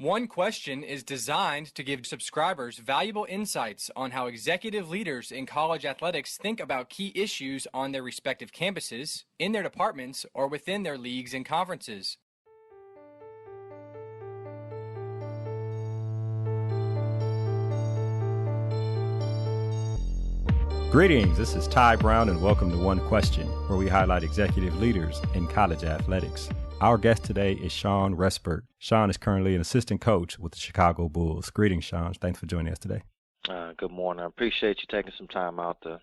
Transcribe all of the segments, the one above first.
One Question is designed to give subscribers valuable insights on how executive leaders in college athletics think about key issues on their respective campuses, in their departments, or within their leagues and conferences. Greetings, this is Ty Brown and welcome to One Question, where we highlight executive leaders in college athletics. Our guest today is Shawn Respert. Shawn is currently an assistant coach with the Chicago Bulls. Greetings, Shawn. Thanks for joining us today. Good morning. I appreciate you taking some time out to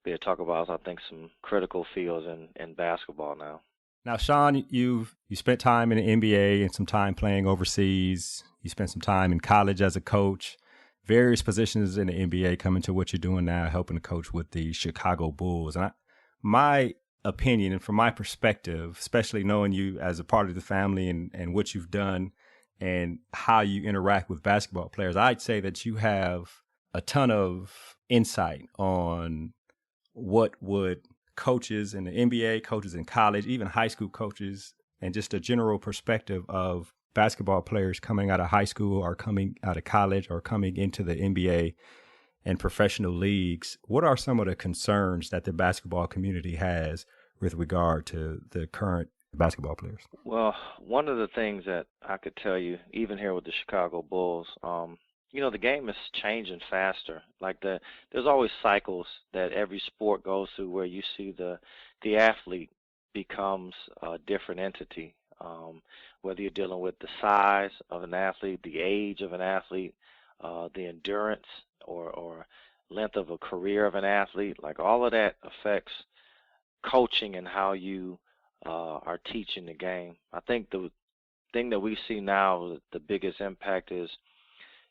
be able to talk about, I think, some critical fields in basketball now. Now, Shawn, you spent time in the NBA and some time playing overseas. You spent some time in college as a coach. Various positions in the NBA come into what you're doing now, helping to coach with the Chicago Bulls. And my opinion, and from my perspective, especially knowing you as a part of the family and what you've done and how you interact with basketball players, I'd say that you have a ton of insight on what would coaches in the NBA, coaches in college, even high school coaches, and just a general perspective of basketball players coming out of high school or coming out of college or coming into the NBA and professional leagues. What are some of the concerns that the basketball community has with regard to the current basketball players? Well, one of the things that I could tell you, even here with the Chicago Bulls, the game is changing faster. There's always cycles that every sport goes through where you see the athlete becomes a different entity. Whether you're dealing with the size of an athlete, the age of an athlete, the endurance or length of a career of an athlete, like all of that affects coaching and how you are teaching the game. I think the thing that we see now, the biggest impact is,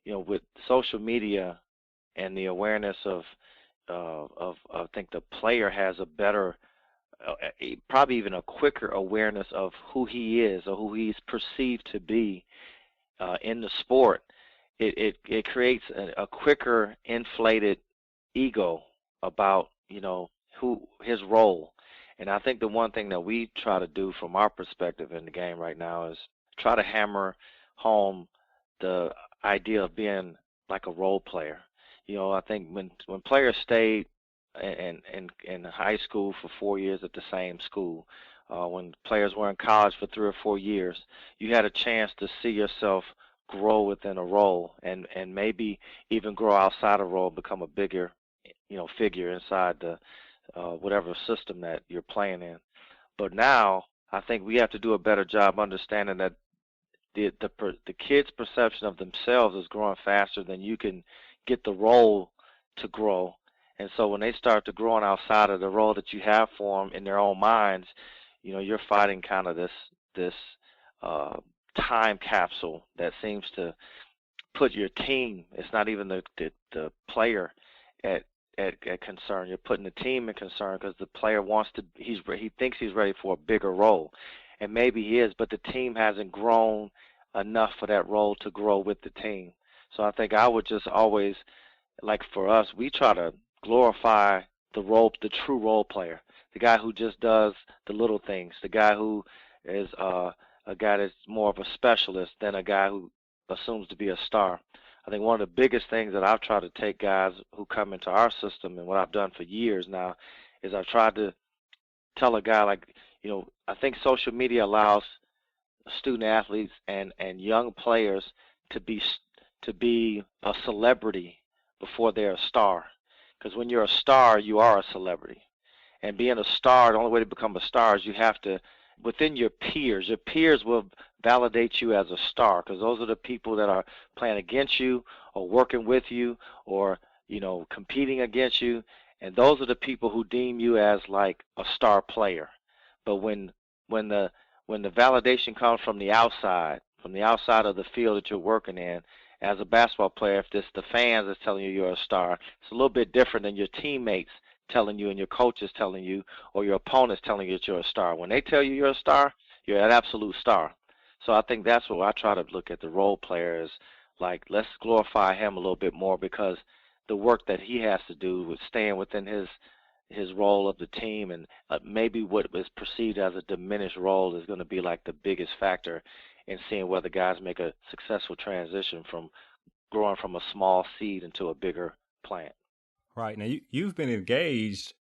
with social media and the awareness of I think the player has a better, probably even a quicker awareness of who he is or who he's perceived to be in the sport. It creates a quicker inflated ego about who his role. And I think the one thing that we try to do from our perspective in the game right now is try to hammer home the idea of being like a role player. I think when players stayed in high school for 4 years at the same school, when players were in college for 3 or 4 years, you had a chance to see yourself grow within a role and maybe even grow outside a role, become a bigger figure inside the whatever system that you're playing in. But now I think we have to do a better job understanding that the kids' perception of themselves is growing faster than you can get the role to grow. And so when they start to growing outside of the role that you have for them in their own minds, you're fighting kind of this time capsule that seems to put your team. It's not even the player at concern. You're putting the team in concern because the player he thinks he's ready for a bigger role, and maybe he is, but the team hasn't grown enough for that role to grow with the team. So I think I would just always, like for us, we try to glorify the true role player, the guy who just does the little things, the guy who is a guy that's more of a specialist than a guy who assumes to be a star. I think one of the biggest things that I've tried to take guys who come into our system, and what I've done for years now, is I've tried to tell a guy I think social media allows student athletes and young players to be a celebrity before they're a star. Because when you're a star, you are a celebrity. And being a star, the only way to become a star is you have to, within your peers will validate you as a star, because those are the people that are playing against you or working with you or, competing against you. And those are the people who deem you as like a star player. But when the validation comes from the outside of the field that you're working in, as a basketball player, if it's the fans that's telling you you're a star, it's a little bit different than your teammates telling you and your coaches telling you or your opponents telling you that you're a star. When they tell you you're a star, you're an absolute star. So I think that's what I try to look at the role player is, like, let's glorify him a little bit more, because the work that he has to do with staying within his role of the team, and maybe what is perceived as a diminished role is going to be like the biggest factor and seeing whether guys make a successful transition from growing from a small seed into a bigger plant. Right. Now, you've been engaged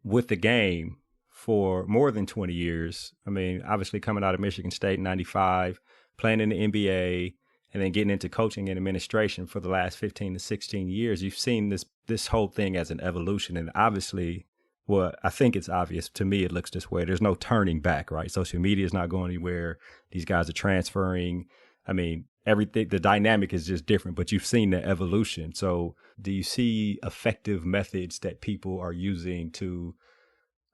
with the game for more than 20 years. I mean, obviously coming out of Michigan State in 95, playing in the NBA, and then getting into coaching and administration for the last 15 to 16 years. You've seen this whole thing as an evolution. And obviously, well, I think it's obvious. To me, it looks this way. There's no turning back, right? Social media is not going anywhere. These guys are transferring. I mean, everything, the dynamic is just different, but you've seen the evolution. So do you see effective methods that people are using to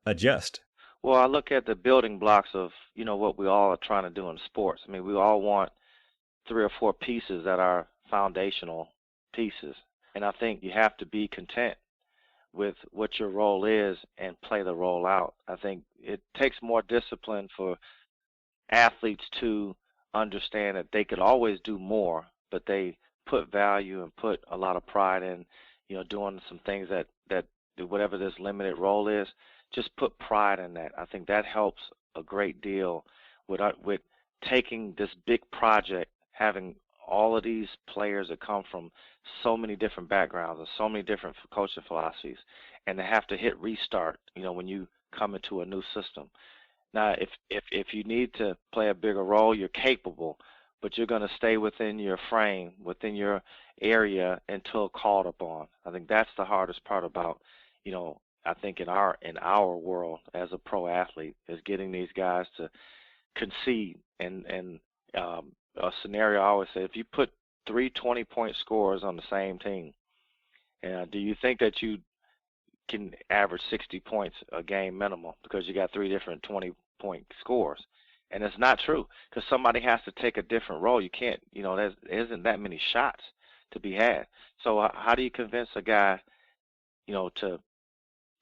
adjust? Well, I look at the building blocks of, what we all are trying to do in sports. I mean, we all want 3 or 4 pieces that are foundational pieces. And I think you have to be content with what your role is and play the role out. I think it takes more discipline for athletes to understand that they could always do more, but they put value and put a lot of pride in, doing some things that whatever this limited role is, just put pride in that. I think that helps a great deal with taking this big project, having all of these players that come from so many different backgrounds and so many different coaching philosophies, and to have to hit restart, when you come into a new system. Now, if you need to play a bigger role, you're capable, but you're going to stay within your frame, within your area until called upon. I think that's the hardest part about, I think in our world as a pro athlete, is getting these guys to concede. And a scenario I always say, if you put 3 20-point scorers on the same team, do you think that you can average 60 points a game minimum because you got 3 different 20-point scores? And it's not true, because somebody has to take a different role. You can't, there isn't that many shots to be had. So how do you convince a guy, to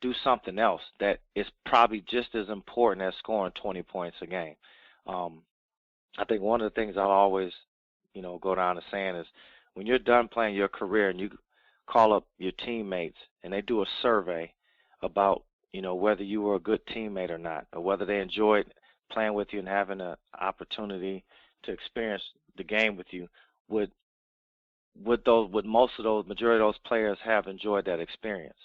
do something else that is probably just as important as scoring 20 points a game? I think one of the things I'll always, go down to saying is, when you're done playing your career and you call up your teammates and they do a survey about, whether you were a good teammate or not, or whether they enjoyed playing with you and having an opportunity to experience the game with you, would most of those, majority of those players have enjoyed that experience?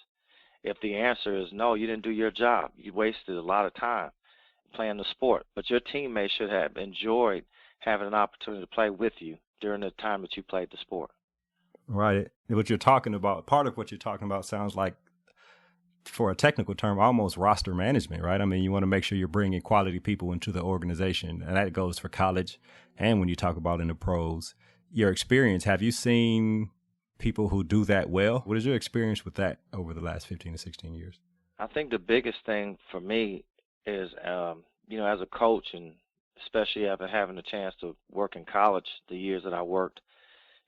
If the answer is no, you didn't do your job. You wasted a lot of time playing the sport, but your teammates should have enjoyed having an opportunity to play with you during the time that you played the sport. Right. What you're talking about, part of what you're talking about sounds like, for a technical term, almost roster management, right? I mean, you want to make sure you're bringing quality people into the organization, and that goes for college and when you talk about in the pros. Your experience, have you seen people who do that well? What is your experience with that over the last 15 to 16 years? I think the biggest thing for me is, as a coach, and especially after having the chance to work in college the years that I worked,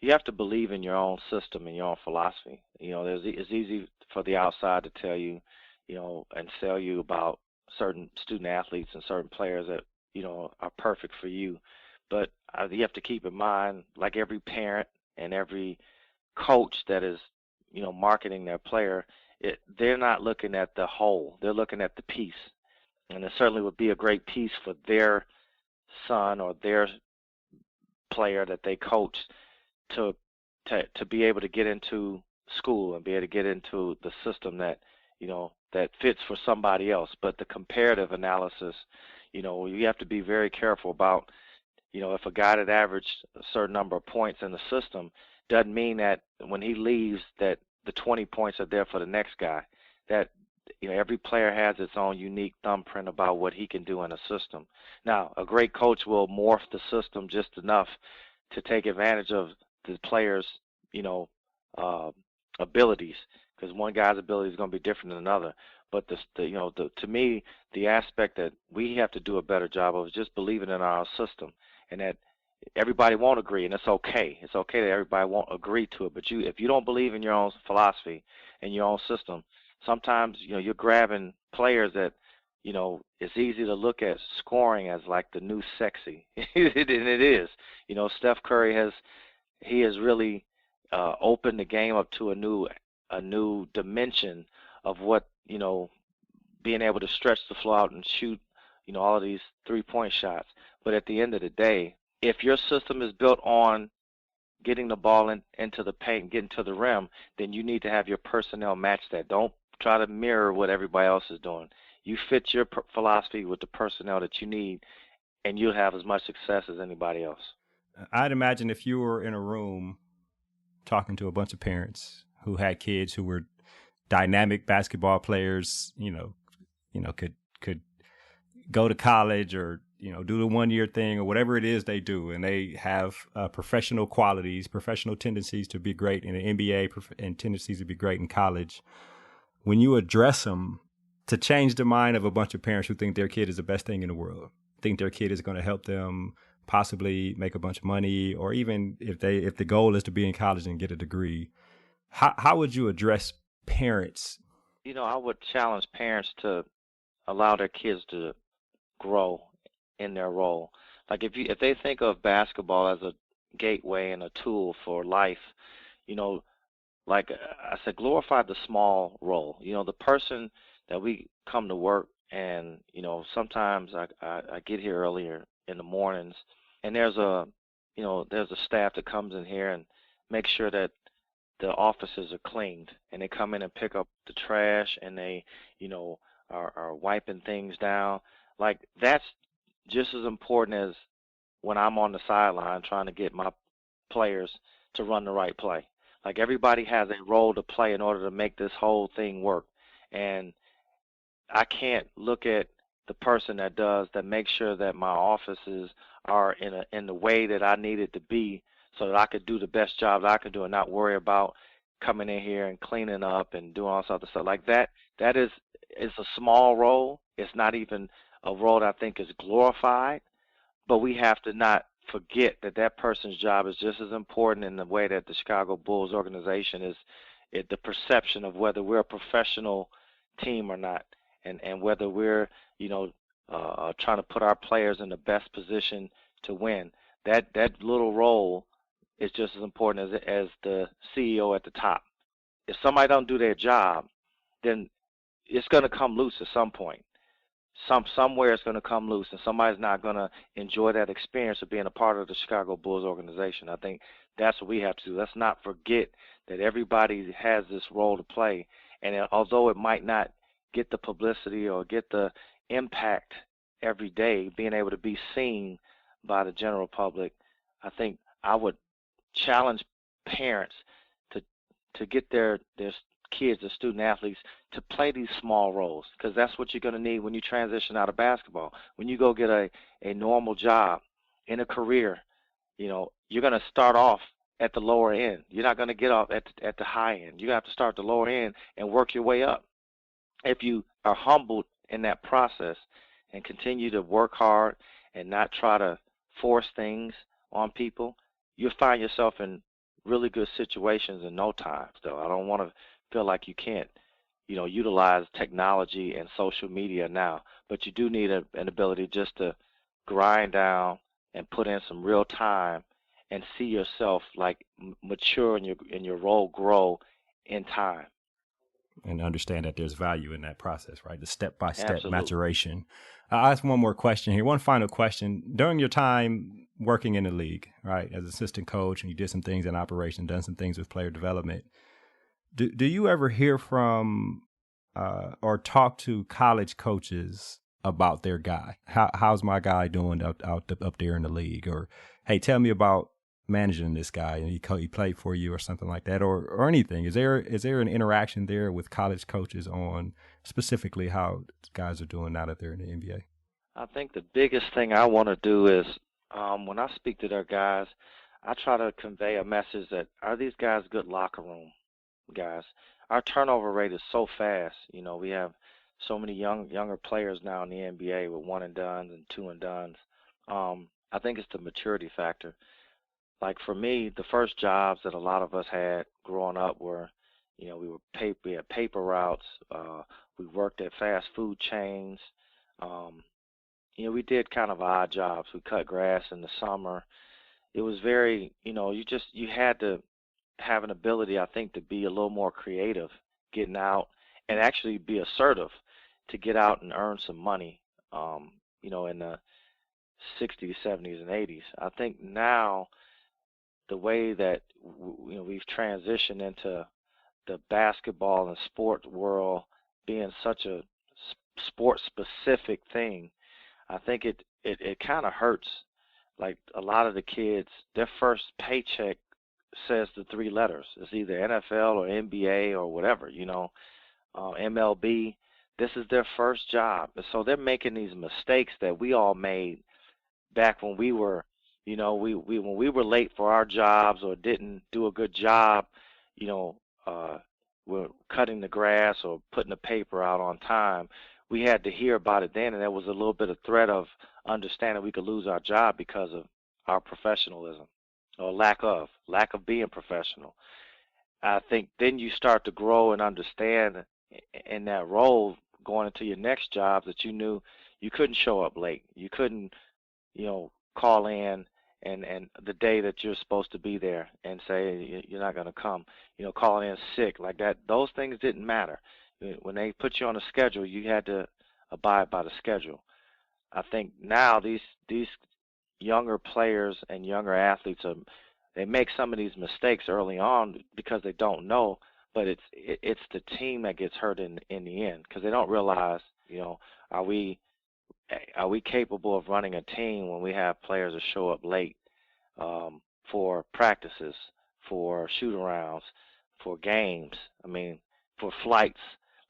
you have to believe in your own system and your own philosophy. It's easy for the outside to tell you, and sell you about certain student athletes and certain players that, are perfect for you. But you have to keep in mind, like every parent and every coach that is, marketing their player, they're not looking at the whole. They're looking at the piece. And it certainly would be a great piece for their son or their player that they coach to be able to get into school and be able to get into the system that, that fits for somebody else. But the comparative analysis, you have to be very careful about, if a guy that averaged a certain number of points in the system, doesn't mean that when he leaves that the 20 points are there for the next guy. That, every player has its own unique thumbprint about what he can do in a system. Now, a great coach will morph the system just enough to take advantage of the player's, abilities, because one guy's ability is going to be different than another. But to me, the aspect that we have to do a better job of is just believing in our system, and that everybody won't agree, and it's okay. It's okay that everybody won't agree to it. But if you don't believe in your own philosophy and your own system, sometimes you're grabbing players that it's easy to look at scoring as like the new sexy, and it is. Steph Curry has really opened the game up to a new dimension of what being able to stretch the floor out and shoot all of these 3-point shots. But at the end of the day, If your system is built on getting the ball into the paint and getting to the rim, then you need to have your personnel match that. Don't try to mirror what everybody else is doing. You fit your philosophy with the personnel that you need, and you'll have as much success as anybody else. I'd imagine if you were in a room talking to a bunch of parents who had kids who were dynamic basketball players, could go to college or do the 1 year thing or whatever it is they do, and they have professional qualities, professional tendencies to be great in the NBA and tendencies to be great in college. When you address them to change the mind of a bunch of parents who think their kid is the best thing in the world, think their kid is going to help them possibly make a bunch of money, or even if the goal is to be in college and get a degree, how would you address parents? I would challenge parents to allow their kids to grow in their role. Like if they think of basketball as a gateway and a tool for life, you know, like I said, glorify the small role. The person that we come to work, and sometimes I get here earlier in the mornings, and there's a staff that comes in here and makes sure that the offices are cleaned, and they come in and pick up the trash, and they are wiping things down. Like that's just as important as when I'm on the sideline trying to get my players to run the right play. Like everybody has a role to play in order to make this whole thing work. And I can't look at the person that makes sure that my offices are in the way that I need it to be, so that I could do the best job that I could do and not worry about coming in here and cleaning up and doing all this other stuff. Like that is a small role. It's not even a role that I think is glorified, but we have to not forget that that person's job is just as important in the way that the Chicago Bulls organization is, the perception of whether we're a professional team or not, and whether we're trying to put our players in the best position to win. That little role is just as important as the CEO at the top. If somebody don't do their job, then it's going to come loose at some point. Somewhere it's going to come loose, and somebody's not going to enjoy that experience of being a part of the Chicago Bulls organization. I think that's what we have to do. Let's not forget that everybody has this role to play, and although it might not get the publicity or get the impact every day, being able to be seen by the general public, I think I would challenge parents to get their kids, the student athletes, to play these small roles, because that's what you're going to need when you transition out of basketball. When you go get a normal job in a career, you're going to start off at the lower end. You're not going to get off at the high end. You have to start at the lower end and work your way up. If you are humbled in that process and continue to work hard and not try to force things on people, you'll find yourself in really good situations in no time. So I don't want to feel like you can't, utilize technology and social media now, but you do need an ability just to grind down and put in some real time and see yourself like mature in your role, grow in time. And understand that there's value in that process, right? The step-by-step Absolutely. maturation. I'll ask one more question here. One final question. During your time working in the league, right, as assistant coach, and you did some things in operation, done some things with player development, do you ever hear from or talk to college coaches about their guy? How's my guy doing up there in the league? Or, hey, tell me about managing this guy, and he played for you or something like that, or anything. Is there an interaction there with college coaches on specifically how guys are doing now that they're in the NBA? I think the biggest thing I want to do is when I speak to their guys, I try to convey a message that, are these guys good locker room guys? Our turnover rate is so fast. We have so many younger players now in the NBA with one and dones and two and dones. I think it's the maturity factor. Like for me, the first jobs that a lot of us had growing up were, we had paper routes. We worked at fast food chains. We did kind of odd jobs. We cut grass in the summer. It was very, you had to have an ability, I think, to be a little more creative, getting out and actually be assertive to get out and earn some money. In the 60s, 70s, and 80s. I think now the way that we've transitioned into the basketball and sport world being such a sports specific thing, I think it kind of hurts. Like a lot of the kids, their first paycheck says the three letters. It's either NFL or NBA or whatever, MLB. This is their first job. And so they're making these mistakes that we all made back when we were, when we were late for our jobs or didn't do a good job, you know, we're cutting the grass or putting the paper out on time. We had to hear about it then, and there was a little bit of threat of understanding we could lose our job because of our professionalism or lack of being professional. I think then you start to grow and understand in that role going into your next job that you knew you couldn't show up late. You couldn't, call in and the day that you're supposed to be there and say you're not going to come, calling in sick like that. Those things didn't matter. When they put you on a schedule, you had to abide by the schedule. I think now these younger players and younger athletes they make some of these mistakes early on because they don't know, but it's the team that gets hurt in the end because they don't realize, are we capable of running a team when we have players that show up late for practices, for shoot-arounds, for games, for flights.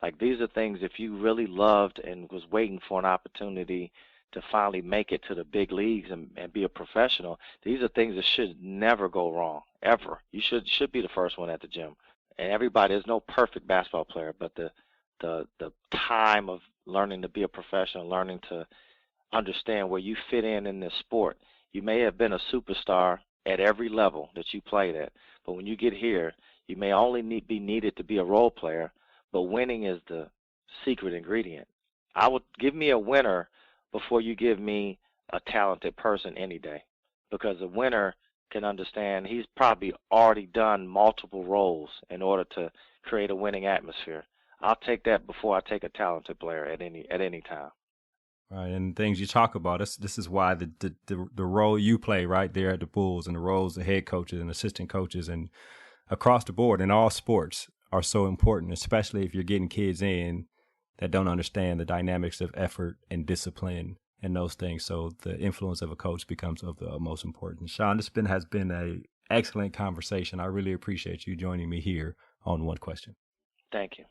Like these are things if you really loved and was waiting for an opportunity to finally make it to the big leagues and be a professional, these are things that should never go wrong, ever. You should be the first one at the gym. And everybody, there's no perfect basketball player, but the time of learning to be a professional, learning to understand where you fit in this sport. You may have been a superstar at every level that you played at, but when you get here, you may only be needed to be a role player, but winning is the secret ingredient. I would give me a winner before you give me a talented person any day, because a winner can understand he's probably already done multiple roles in order to create a winning atmosphere. I'll take that before I take a talented player at any time. Right, and things you talk about, this is why the role you play right there at the Bulls and the roles of head coaches and assistant coaches and across the board in all sports are so important, especially if you're getting kids in that don't understand the dynamics of effort and discipline and those things. So the influence of a coach becomes of the most important. Shawn, this has been an excellent conversation. I really appreciate you joining me here on One Question. Thank you.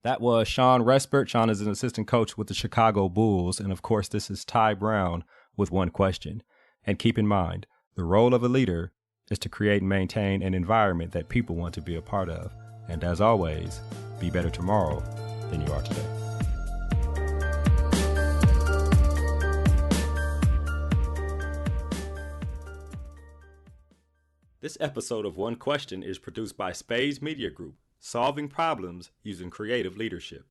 That was Shawn Respert. Shawn is an assistant coach with the Chicago Bulls. And of course, this is Ty Brown with One Question. And keep in mind, the role of a leader is to create and maintain an environment that people want to be a part of. And as always, be better tomorrow than you are today. This episode of One Question is produced by Spades Media Group, solving problems using creative leadership.